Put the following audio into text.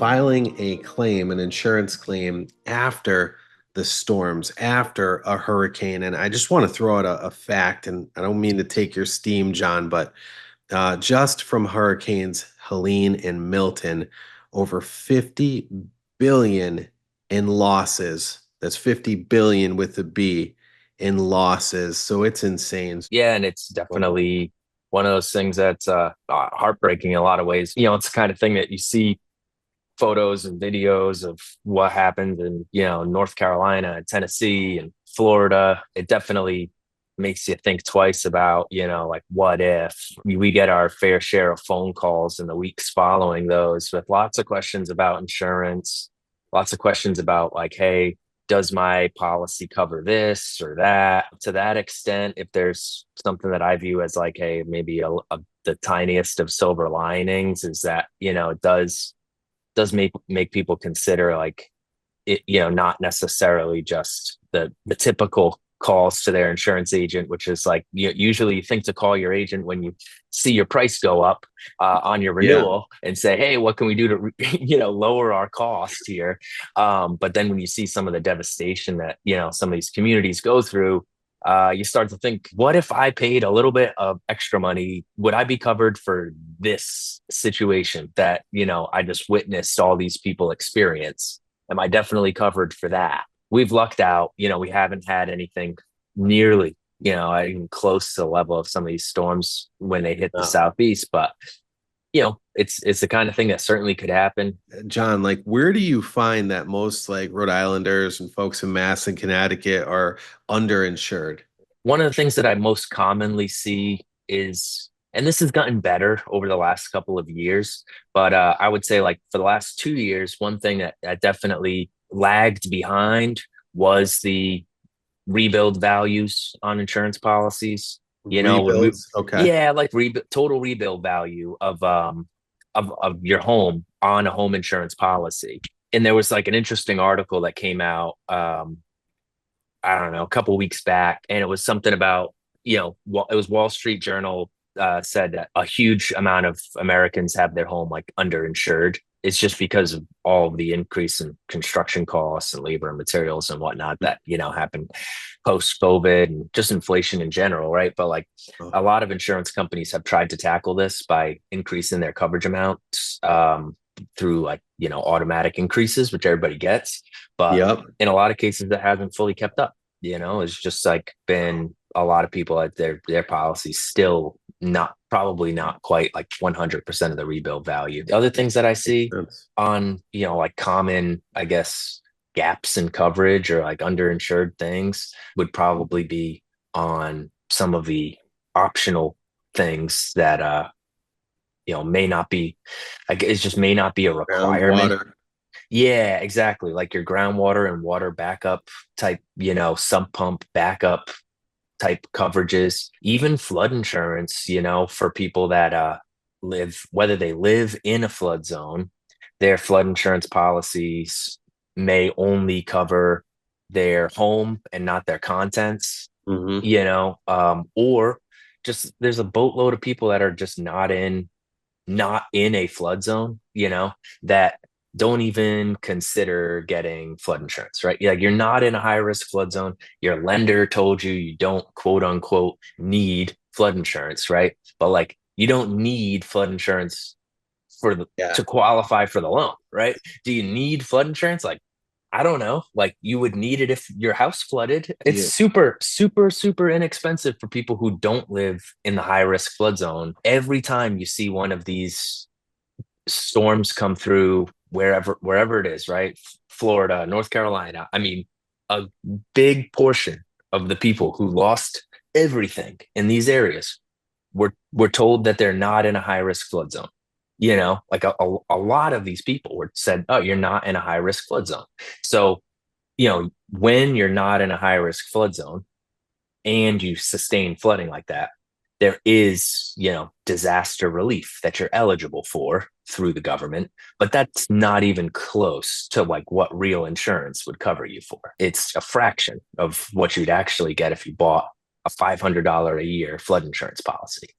filing a claim, an insurance claim after the storms, after a hurricane. And I just want to throw out a fact, and I don't mean to take your steam, John, but just from hurricanes Helene and Milton, over 50 billion in losses. That's 50 billion with a B in losses. So it's insane. Yeah, and it's definitely one of those things that's heartbreaking in a lot of ways. It's the kind of thing that you see photos and videos of what happened in, North Carolina and Tennessee and Florida. It definitely makes you think twice about, like what if we get our fair share of phone calls in the weeks following those with lots of questions about insurance, lots of questions about like, hey, does my policy cover this or that? To that extent, if there's something that I view as like, hey, maybe the tiniest of silver linings is that, it does make people consider like it, not necessarily just the typical calls to their insurance agent, which is like usually you think to call your agent when you see your price go up on your Yeah. renewal and say, hey, what can we do to lower our cost here? But then when you see some of the devastation that some of these communities go through, you start to think, what if I paid a little bit of extra money? Would I be covered for this situation that I just witnessed all these people experience? Am I definitely covered for that? We've lucked out. We haven't had anything nearly, even close to the level of some of these storms when they hit the Southeast. But, it's the kind of thing that certainly could happen. John, like, where do you find that most like Rhode Islanders and folks in Mass and Connecticut are underinsured? One of the things that I most commonly see is, and this has gotten better over the last couple of years, but I would say like for the last 2 years, one thing that definitely lagged behind was the rebuild values on insurance policies. Rebuilds? Okay. Yeah, like total rebuild value of your home on a home insurance policy. And there was like an interesting article that came out, I don't know, a couple weeks back, and it was something about, it was Wall Street Journal said that a huge amount of Americans have their home like underinsured. It's just because of all of the increase in construction costs and labor and materials and whatnot that, happened post COVID and just inflation in general, right? But like a lot of insurance companies have tried to tackle this by increasing their coverage amounts through like, automatic increases, which everybody gets. But in a lot of cases, that hasn't fully kept up. It's just like been a lot of people at their policies still probably not quite like 100% of the rebuild value. The other things that I see on, like common, I guess, gaps in coverage or like underinsured things would probably be on some of the optional things that, may not be, I guess, it just may not be a requirement. Groundwater. Yeah, exactly. Like your groundwater and water backup type, sump pump backup type coverages, even flood insurance, for people that whether they live in a flood zone, their flood insurance policies may only cover their home and not their contents, or just there's a boatload of people that are just not in a flood zone, that don't even consider getting flood insurance, right? Like you're not in a high risk flood zone. Your lender told you don't quote unquote need flood insurance, right? But like you don't need flood insurance to qualify for the loan, right? Do you need flood insurance? Like, I don't know. Like you would need it if your house flooded. It's super, super, super inexpensive for people who don't live in the high risk flood zone. Every time you see one of these storms come through, wherever it is, right? Florida, North Carolina. I mean, a big portion of the people who lost everything in these areas were told that they're not in a high risk flood zone. Like a lot of these people were said, oh, you're not in a high risk flood zone. So, when you're not in a high risk flood zone and you sustain flooding like that, there is, disaster relief that you're eligible for through the government, but that's not even close to like what real insurance would cover you for. It's a fraction of what you'd actually get if you bought a $500 a year flood insurance policy.